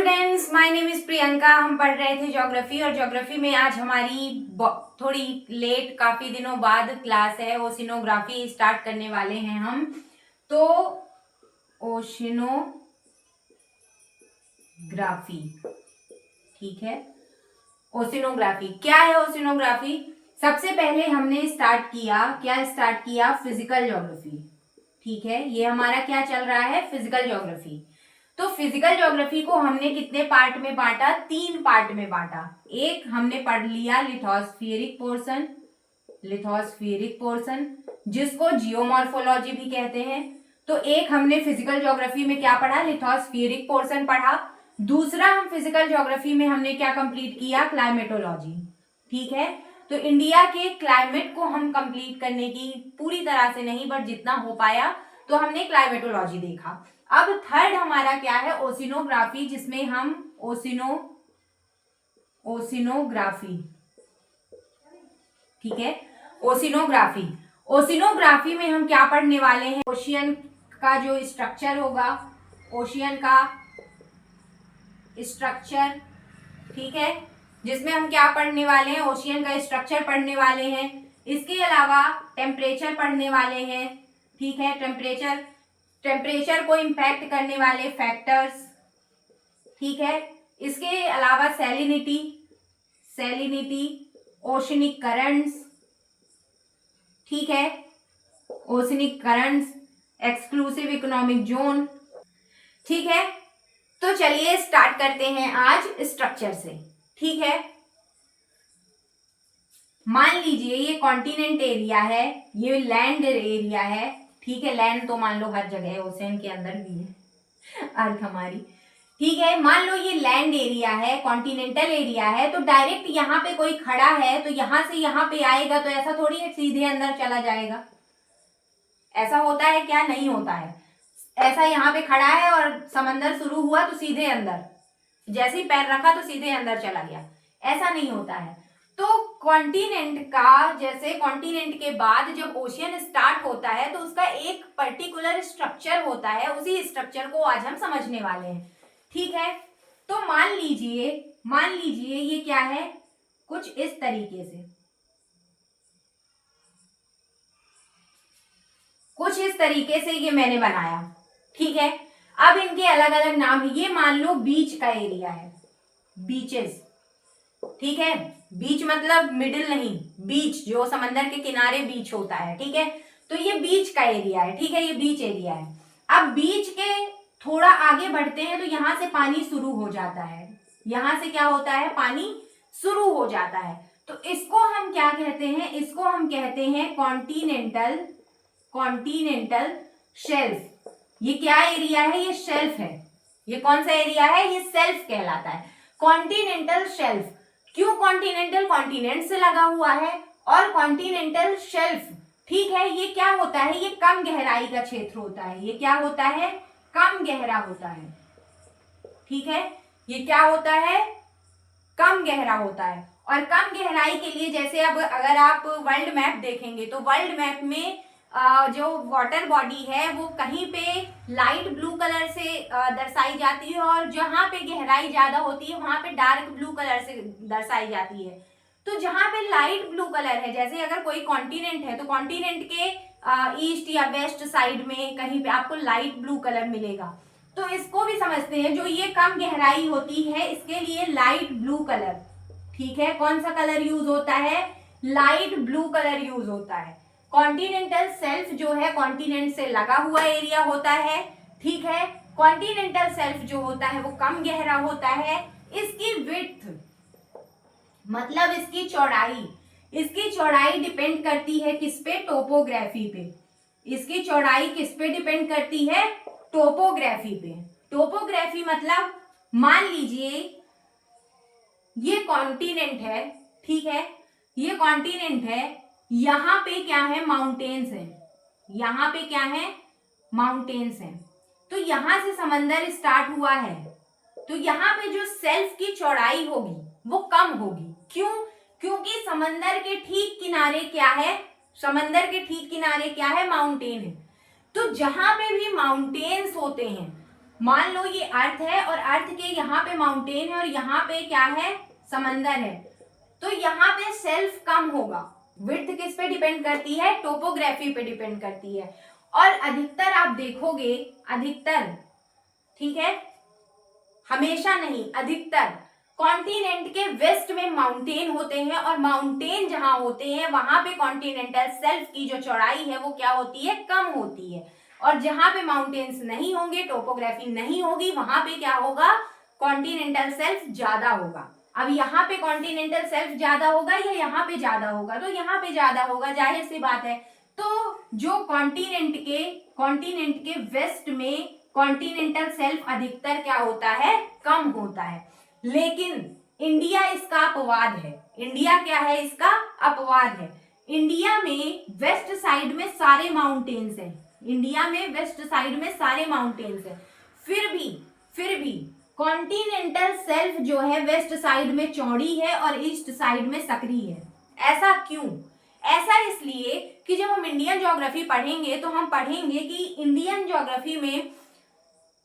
Students, my name is Priyanka. हम पढ़ रहे थे ज्योग्राफी और ज्योग्राफी में आज हमारी थोड़ी लेट, काफी दिनों बाद क्लास है। ओशिनोग्राफी स्टार्ट करने वाले हैं हम। तो ओशिनोग्राफी, ठीक है। ओशिनोग्राफी क्या है? ओशिनोग्राफी सबसे पहले हमने स्टार्ट किया फिजिकल ज्योग्राफी, ठीक है। ये हमारा क्या चल रहा है? Physical geography. तो फिजिकल ज्योग्राफी को हमने कितने पार्ट में बांटा? 3 पार्ट में बांटा। एक हमने पढ़ लिया लिथोस्फीरिक पोर्शन जिसको जियोमॉर्फोलॉजी भी कहते हैं। तो एक हमने फिजिकल ज्योग्राफी में क्या पढ़ा? लिथोस्फीरिक पोर्शन पढ़ा। दूसरा हम फिजिकल ज्योग्राफी में हमने क्या कंप्लीट किया? क्लाइमेटोलॉजी, ठीक है। तो इंडिया के क्लाइमेट को हम कंप्लीट करने की पूरी तरह से नहीं, बट जितना हो पाया तो हमने क्लाइमेटोलॉजी देखा। अब थर्ड हमारा क्या है? ओशिनोग्राफी, जिसमें हम ओशिनोग्राफी, ठीक है। ओशिनोग्राफी में हम क्या पढ़ने वाले हैं? ओशियन का जो स्ट्रक्चर होगा, ओशियन का स्ट्रक्चर, ठीक है, जिसमें हम क्या पढ़ने वाले हैं? ओशियन का स्ट्रक्चर पढ़ने वाले हैं। इसके अलावा टेम्परेचर पढ़ने वाले हैं, ठीक है। टेम्परेचर को इम्पैक्ट करने वाले फैक्टर्स, ठीक है। इसके अलावा सैलिनिटी, ओशनिक करंट्स, ठीक है, oceanic currents, exclusive economic zone, ठीक है। तो चलिए स्टार्ट करते हैं आज स्ट्रक्चर से, ठीक है। मान लीजिए ये कॉन्टिनेंट एरिया है, ये लैंड एरिया है, ठीक है। लैंड तो मान लो हर जगह है, ओशन के अंदर भी है अर्थ हमारी, ठीक है। मान लो ये लैंड एरिया है, कॉन्टिनेंटल एरिया है। तो डायरेक्ट यहाँ पे कोई खड़ा है तो यहां से यहाँ पे आएगा तो ऐसा थोड़ी है सीधे अंदर चला जाएगा। ऐसा होता है क्या? नहीं होता है। ऐसा यहाँ पे खड़ा है और समंदर शुरू हुआ तो सीधे अंदर, जैसे ही पैर रखा तो सीधे अंदर चला गया, ऐसा नहीं होता है। तो कॉन्टिनेंट का, जैसे कॉन्टिनेंट के बाद जब ओशियन स्टार्ट होता है तो उसका एक पर्टिकुलर स्ट्रक्चर होता है। उसी स्ट्रक्चर को आज हम समझने वाले हैं, ठीक है। तो मान लीजिए ये क्या है? कुछ इस तरीके से, ये मैंने बनाया, ठीक है। अब इनके अलग अलग नाम है। ये मान लो बीच का एरिया है, बीचेस, ठीक है। बीच मतलब मिडिल नहीं, बीच जो समंदर के किनारे बीच होता है, ठीक है। तो ये बीच का एरिया है, ठीक है, ये बीच एरिया है। अब बीच के थोड़ा आगे बढ़ते हैं तो यहां से पानी शुरू हो जाता है। यहां से क्या होता है? पानी शुरू हो जाता है। तो इसको हम क्या कहते हैं? इसको हम कहते हैं कॉन्टिनेंटल शेल्फ। ये क्या एरिया है? ये शेल्फ है। ये कौन सा एरिया है? ये शेल्फ कहलाता है, कॉन्टिनेंटल शेल्फ। क्यों कॉन्टिनेंटल? कॉन्टिनेंट से लगा हुआ है, और कॉन्टिनेंटल शेल्फ, ठीक है, ये क्या होता है? ये कम गहराई का क्षेत्र होता है। ये क्या होता है? कम गहरा होता है, ठीक है। ये क्या होता है? कम गहरा होता है। और कम गहराई के लिए, जैसे अब अगर आप वर्ल्ड मैप देखेंगे तो वर्ल्ड मैप में जो वाटर बॉडी है वो कहीं पे लाइट ब्लू कलर से दर्शाई जाती है, और जहां पे गहराई ज्यादा होती है वहां पे डार्क ब्लू कलर से दर्शाई जाती है। तो जहां पे लाइट ब्लू कलर है, जैसे अगर कोई कॉन्टिनेंट है तो कॉन्टिनेंट के ईस्ट या वेस्ट साइड में कहीं पे आपको लाइट ब्लू कलर मिलेगा। तो इसको भी समझते हैं, जो ये कम गहराई होती है इसके लिए लाइट ब्लू कलर, ठीक है। कौन सा कलर यूज होता है? लाइट ब्लू कलर यूज होता है। कॉन्टिनेंटल शेल्फ जो है कॉन्टिनेंट से लगा हुआ एरिया होता है, ठीक है। कॉन्टिनेंटल शेल्फ जो होता है वो कम गहरा होता है। इसकी विड्थ मतलब इसकी चौड़ाई डिपेंड करती है किस पे? टोपोग्राफी पे। इसकी चौड़ाई किस पे डिपेंड करती है? टोपोग्राफी पे। टोपोग्राफी मतलब मान लीजिए ये कॉन्टिनेंट है, ठीक है, ये कॉन्टिनेंट है, यहां पे क्या है? माउंटेन्स है। यहां पे क्या है? माउंटेन्स है। तो यहां से समंदर स्टार्ट हुआ है, तो यहाँ पे जो शेल्फ की चौड़ाई होगी वो कम होगी। क्यों? क्योंकि समंदर के ठीक किनारे क्या है? समंदर के ठीक किनारे क्या है? माउंटेन है। तो जहां पे भी माउंटेन्स होते हैं, मान लो ये अर्थ है और अर्थ के यहाँ पे माउंटेन है और यहाँ पे क्या है, समंदर है, तो यहाँ पे शेल्फ कम होगा। विड्थ किस पे डिपेंड करती है, टोपोग्राफी पे डिपेंड करती है। और अधिकतर आप देखोगे, अधिकतर, ठीक है, हमेशा नहीं, अधिकतर कॉन्टिनेंट के वेस्ट में माउंटेन होते हैं और माउंटेन जहां होते हैं वहां पे कॉन्टिनेंटल शेल्फ की जो चौड़ाई है वो क्या होती है, कम होती है। और जहां पे माउंटेन्स नहीं होंगे, टोपोग्राफी नहीं होगी, वहां पे क्या होगा, कॉन्टिनेंटल शेल्फ ज्यादा होगा। अब यहाँ पे कॉन्टिनेंटल शेल्फ ज्यादा होगा या यहाँ पे ज्यादा होगा, तो यहाँ पे ज्यादा होगा, जाहिर सी बात है। तो जो कॉन्टिनेंट के वेस्ट में कॉन्टिनेंटल शेल्फ अधिकतर क्या होता है, कम होता है। लेकिन इंडिया इसका अपवाद है। इंडिया क्या है, इसका अपवाद है। इंडिया में वेस्ट साइड में सारे माउंटेन्स हैं, इंडिया में वेस्ट साइड में सारे माउंटेन्स हैं, फिर भी कॉन्टिनेंटल शेल्फ जो है वेस्ट साइड में चौड़ी है और ईस्ट साइड में सकरी है। ऐसा क्यों? ऐसा इसलिए कि जब हम इंडियन ज्योग्राफी पढ़ेंगे तो हम पढ़ेंगे कि इंडियन ज्योग्राफी में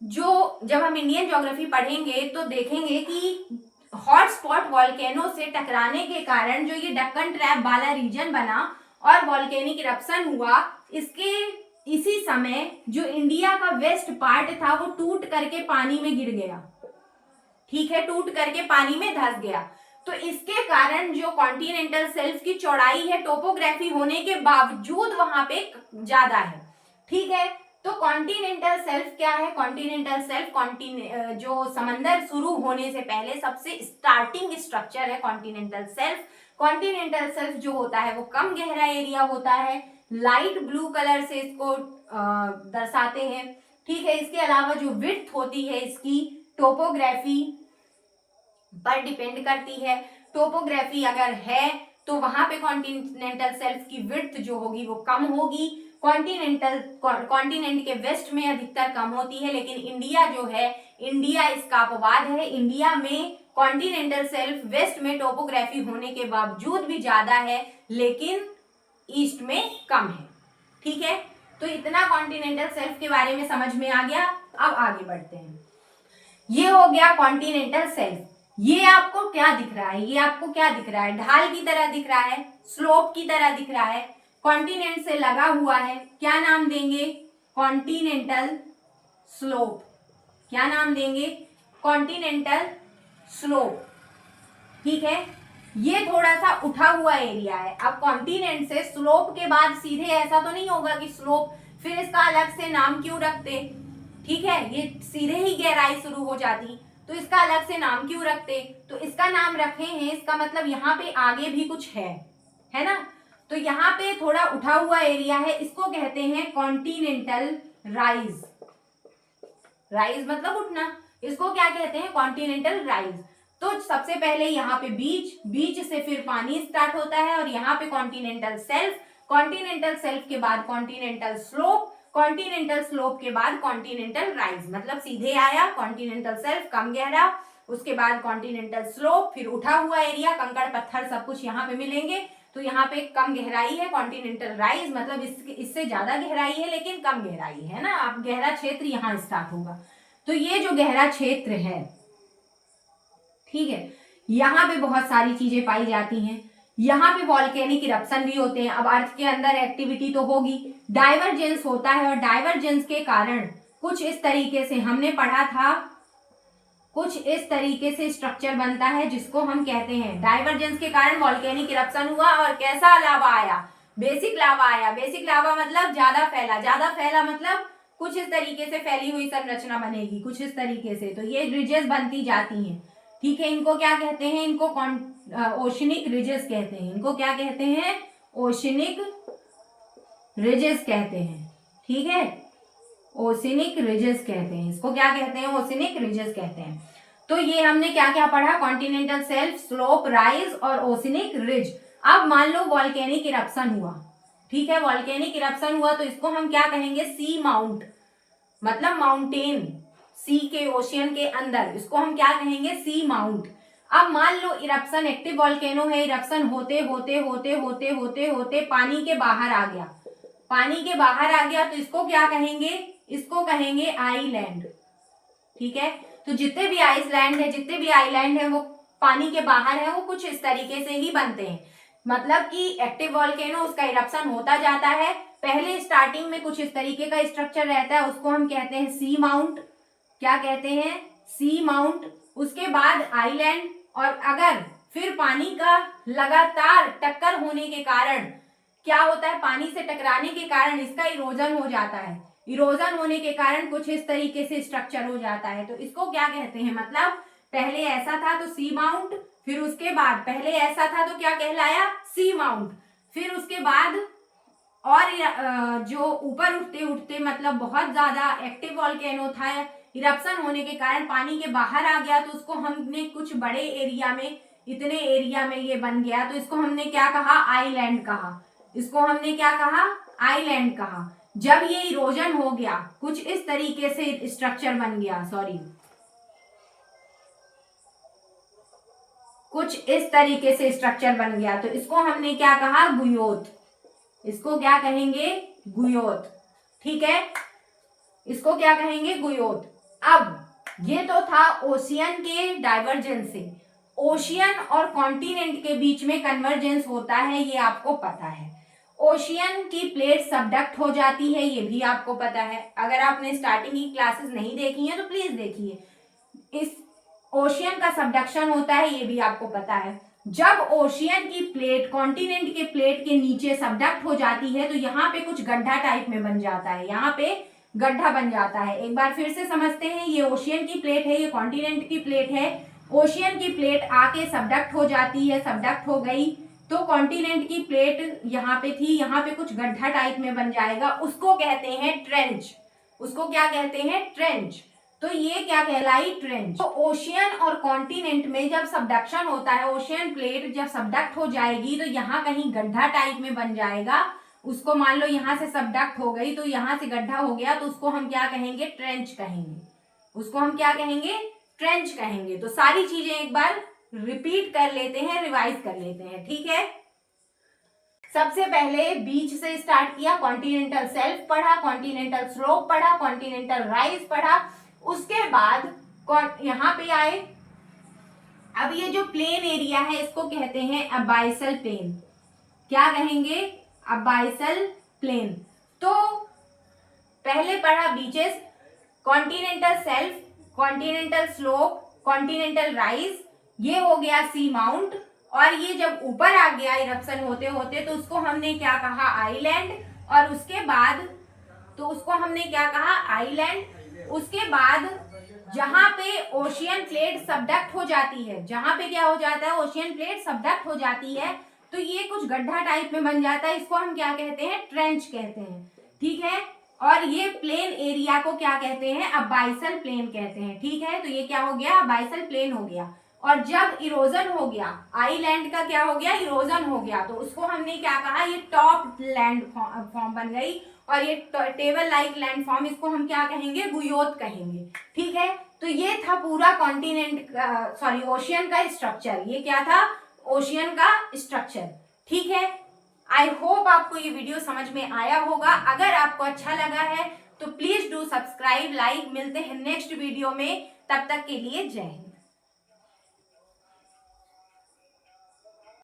जब हम इंडियन ज्योग्राफी पढ़ेंगे तो देखेंगे कि हॉटस्पॉट वॉल्केनो से टकराने के कारण जो ये डक्कन ट्रैप वाला रीजन बना और वॉल्केनिक इरप्शन हुआ, इसी समय जो इंडिया का वेस्ट पार्ट था वो टूट करके पानी में गिर गया, ठीक है, टूट करके पानी में धंस गया। तो इसके कारण जो कॉन्टिनेंटल शेल्फ की चौड़ाई है, टोपोग्राफी होने के बावजूद वहां पे ज्यादा है, ठीक है। तो कॉन्टिनेंटल शेल्फ क्या है, कॉन्टिनेंटल शेल्फ जो समंदर शुरू होने से पहले सबसे स्टार्टिंग स्ट्रक्चर है कॉन्टिनेंटल शेल्फ। कॉन्टिनेंटल शेल्फ जो होता है वो कम गहरा एरिया होता है, लाइट ब्लू कलर से इसको दर्शाते हैं, ठीक है। इसके अलावा जो विड्थ होती है इसकी टोपोग्राफी पर डिपेंड करती है। टोपोग्राफी अगर है तो वहां पे कॉन्टिनेंटल शेल्फ की विड्थ जो होगी वो कम होगी। कॉन्टिनेंट के वेस्ट में अधिकतर कम होती है, लेकिन इंडिया जो है, इंडिया इसका अपवाद है। इंडिया में कॉन्टिनेंटल शेल्फ वेस्ट में टोपोग्राफी होने के बावजूद भी ज्यादा है, लेकिन ईस्ट में कम है, ठीक है। तो इतना कॉन्टिनेंटल शेल्फ के बारे में समझ में आ गया। अब आगे बढ़ते हैं। ये हो गया कॉन्टिनेंटल शेल्फ। ये आपको क्या दिख रहा है, ये आपको क्या दिख रहा है, ढाल की तरह दिख रहा है, स्लोप की तरह दिख रहा है, कॉन्टिनेंट से लगा हुआ है। क्या नाम देंगे, कॉन्टिनेंटल स्लोप। क्या नाम देंगे, कॉन्टिनेंटल स्लोप, ठीक है। ये थोड़ा सा उठा हुआ एरिया है। अब कॉन्टिनेंट से स्लोप के बाद सीधे ऐसा तो नहीं होगा कि स्लोप, फिर इसका अलग से नाम क्यों रखते, ठीक है। ये सीधे ही गहराई शुरू हो जाती तो इसका अलग से नाम क्यों रखते, तो इसका नाम रखे हैं, इसका मतलब यहाँ पे आगे भी कुछ है ना। तो यहाँ पे थोड़ा उठा हुआ एरिया है, इसको कहते हैं कॉन्टिनेंटल राइज। राइज मतलब उठना, इसको क्या कहते हैं, कॉन्टिनेंटल राइज। तो सबसे पहले यहाँ पे बीच से फिर पानी स्टार्ट होता है और यहाँ पे कॉन्टिनेंटल शेल्फ, कॉन्टिनेंटल शेल्फ के बाद कॉन्टिनेंटल स्लोप, कॉन्टिनेंटल स्लोप के बाद कॉन्टिनेंटल राइज। मतलब सीधे आया कॉन्टिनेंटल शेल्फ कम गहरा, उसके बाद कॉन्टिनेंटल स्लोप, फिर उठा हुआ एरिया, कंकड़ पत्थर सब कुछ यहाँ पे मिलेंगे, तो यहाँ पे कम गहराई है, कॉन्टिनेंटल राइज मतलब इससे ज्यादा गहराई है लेकिन कम गहराई है ना। अब गहरा क्षेत्र यहाँ स्टार्ट होगा। तो ये जो गहरा क्षेत्र है, ठीक है, यहाँ पे बहुत सारी चीजें पाई जाती हैं। यहाँ पे वॉल्केनिक इरप्शन भी होते हैं। अब अर्थ के अंदर एक्टिविटी तो होगी, डाइवर्जेंस होता है और डाइवर्जेंस के कारण कुछ इस तरीके से हमने पढ़ा था, कुछ इस तरीके से स्ट्रक्चर बनता है जिसको हम कहते हैं, डाइवर्जेंस के कारण वॉल्केनिक इरप्शन हुआ और कैसा लावा आया, बेसिक लावा आया। बेसिक लावा मतलब ज्यादा फैला मतलब कुछ इस तरीके से फैली हुई संरचना बनेगी, कुछ इस तरीके से। तो ये रिजेस बनती जाती हैं, ठीक है। इनको क्या कहते हैं, इनको ओशनिक रिजेस कहते हैं। इनको क्या कहते हैं, ओशनिक रिजेस कहते हैं, ठीक है। ओशनिक रिजेस कहते हैं, इसको क्या कहते हैं, ओशनिक रिजेस कहते हैं। तो ये हमने क्या क्या पढ़ा, कॉन्टिनेंटल शेल्फ, स्लोप, राइज और ओशनिक रिज। अब मान लो वॉल्केनिक इरप्शन हुआ, ठीक है, वॉल्केनिक इरप्शन हुआ तो इसको हम क्या कहेंगे, सी माउंट, मतलब माउंटेन सी के, ओशियन के अंदर, इसको हम क्या कहेंगे, सी माउंट। अब मान लो इरप्शन, एक्टिव वॉल्केनो है, इरप्शन होते होते होते होते होते होते पानी के बाहर आ गया, पानी के बाहर आ गया तो इसको क्या कहेंगे, इसको कहेंगे आईलैंड, ठीक है। तो जितने भी आइसलैंड है, जितने भी आइलैंड है वो पानी के बाहर है, वो कुछ इस तरीके से ही बनते हैं। मतलब कि एक्टिव वॉल्केनो उसका इरप्शन होता जाता है, पहले स्टार्टिंग में कुछ इस तरीके का स्ट्रक्चर रहता है, उसको हम कहते हैं सी माउंट। क्या कहते हैं? सी माउंट। उसके बाद आइलैंड, और अगर फिर पानी का लगातार टक्कर होने के कारण क्या होता है, पानी से टकराने के कारण इसका इरोजन हो जाता है। इरोजन होने के कारण कुछ इस तरीके से स्ट्रक्चर हो जाता है। तो इसको क्या कहते हैं? मतलब पहले ऐसा था तो सी माउंट, फिर उसके बाद पहले ऐसा था तो क्या कहलाया? सी माउंट। फिर उसके बाद और जो ऊपर उठते उठते मतलब बहुत ज्यादा एक्टिव वॉल्केनो था, इरप्शन होने के कारण पानी के बाहर आ गया, तो उसको हमने कुछ बड़े एरिया में, इतने एरिया में ये बन गया, तो इसको हमने क्या कहा? आइलैंड कहा। इसको हमने क्या कहा? आइलैंड कहा। जब ये इरोजन हो गया, कुछ इस तरीके से स्ट्रक्चर बन गया, कुछ इस तरीके से स्ट्रक्चर बन गया, तो इसको हमने क्या कहा? गुयोत। इसको क्या कहेंगे? गुयोत। ठीक है, इसको क्या कहेंगे? गुयोत। अब ये तो था ओशियन के डाइवर्जेंस से। ओशियन और कॉन्टिनेंट के बीच में कन्वर्जेंस होता है, ये आपको पता है। ओशियन की प्लेट सबडक्ट हो जाती है, ये भी आपको पता है। अगर आपने स्टार्टिंग की क्लासेस नहीं देखी हैं तो प्लीज देखिए। इस ओशियन का सबडक्शन होता है, ये भी आपको पता है। जब ओशियन की प्लेट कॉन्टिनेंट के प्लेट के नीचे सबडक्ट हो जाती है तो यहाँ पे कुछ गड्ढा टाइप में बन जाता है, यहाँ पे गड्ढा बन जाता है। एक बार फिर से समझते हैं, ये ओशियन की प्लेट है, ये कॉन्टिनेंट की प्लेट है। ओशियन की प्लेट आके सबडक्ट हो जाती है, सबडक्ट हो गई तो कॉन्टिनेंट की प्लेट यहाँ पे थी, यहाँ पे कुछ गड्ढा टाइप में बन जाएगा, उसको कहते हैं ट्रेंच। उसको क्या कहते हैं? ट्रेंच। तो ये क्या कहलाई? ट्रेंच। तो ओशियन और कॉन्टिनेंट में जब सबडक्शन होता है, ओशियन प्लेट जब सबडक्ट हो जाएगी तो यहाँ कहीं गड्ढा टाइप में बन जाएगा, उसको मान लो यहाँ से सबडक्ट हो गई तो यहाँ से गड्ढा हो गया, तो उसको हम क्या कहेंगे? ट्रेंच कहेंगे। उसको हम क्या कहेंगे? ट्रेंच कहेंगे। तो सारी चीजें एक बार रिपीट कर लेते हैं, रिवाइज कर लेते हैं, ठीक है। सबसे पहले बीच से स्टार्ट किया, कॉन्टिनेंटल सेल्फ पढ़ा, कॉन्टिनेंटल स्लोप पढ़ा, कॉन्टिनेंटल राइज पढ़ा। उसके बाद यहाँ पे आए, अब ये जो प्लेन एरिया है इसको कहते हैं अबाइसल प्लेन। क्या कहेंगे? अबाइसल प्लेन। तो पहले पढ़ा beaches, continental self, continental slope, continental rise, ये हो गया सी माउंट। और ये जब ऊपर आ गया इरप्शन होते होते तो उसको हमने क्या कहा? आइलैंड। और उसके बाद तो उसको हमने क्या कहा? आइलैंड। उसके बाद जहां पे ओशियन प्लेट सबडक्ट हो जाती है, जहां पे क्या हो जाता है? ओशियन प्लेट सबडक्ट हो जाती है, तो ये कुछ गड्ढा टाइप में बन जाता है, इसको हम क्या कहते हैं? ट्रेंच कहते हैं, ठीक है। और ये प्लेन एरिया को क्या कहते हैं? अबाइसल प्लेन कहते हैं, ठीक है। तो ये क्या हो गया? अबाइसल प्लेन हो गया। और जब इरोजन हो गया, आईलैंड का क्या हो गया? इरोजन हो गया, तो उसको हमने क्या कहा? ये टॉप लैंड फॉर्म बन गई। और ये टेबल लाइक लैंड फॉर्म, इसको हम क्या कहेंगे? गुयोत कहेंगे, ठीक है। तो ये था पूरा कॉन्टिनेंट का, सॉरी, ओशियन का स्ट्रक्चर। ये क्या था? ओशियन का स्ट्रक्चर, ठीक है। आई होप आपको ये वीडियो समझ में आया होगा। अगर आपको अच्छा लगा है तो प्लीज डू सब्सक्राइब, लाइक। मिलते हैं नेक्स्ट वीडियो में, तब तक के लिए जय हिंद।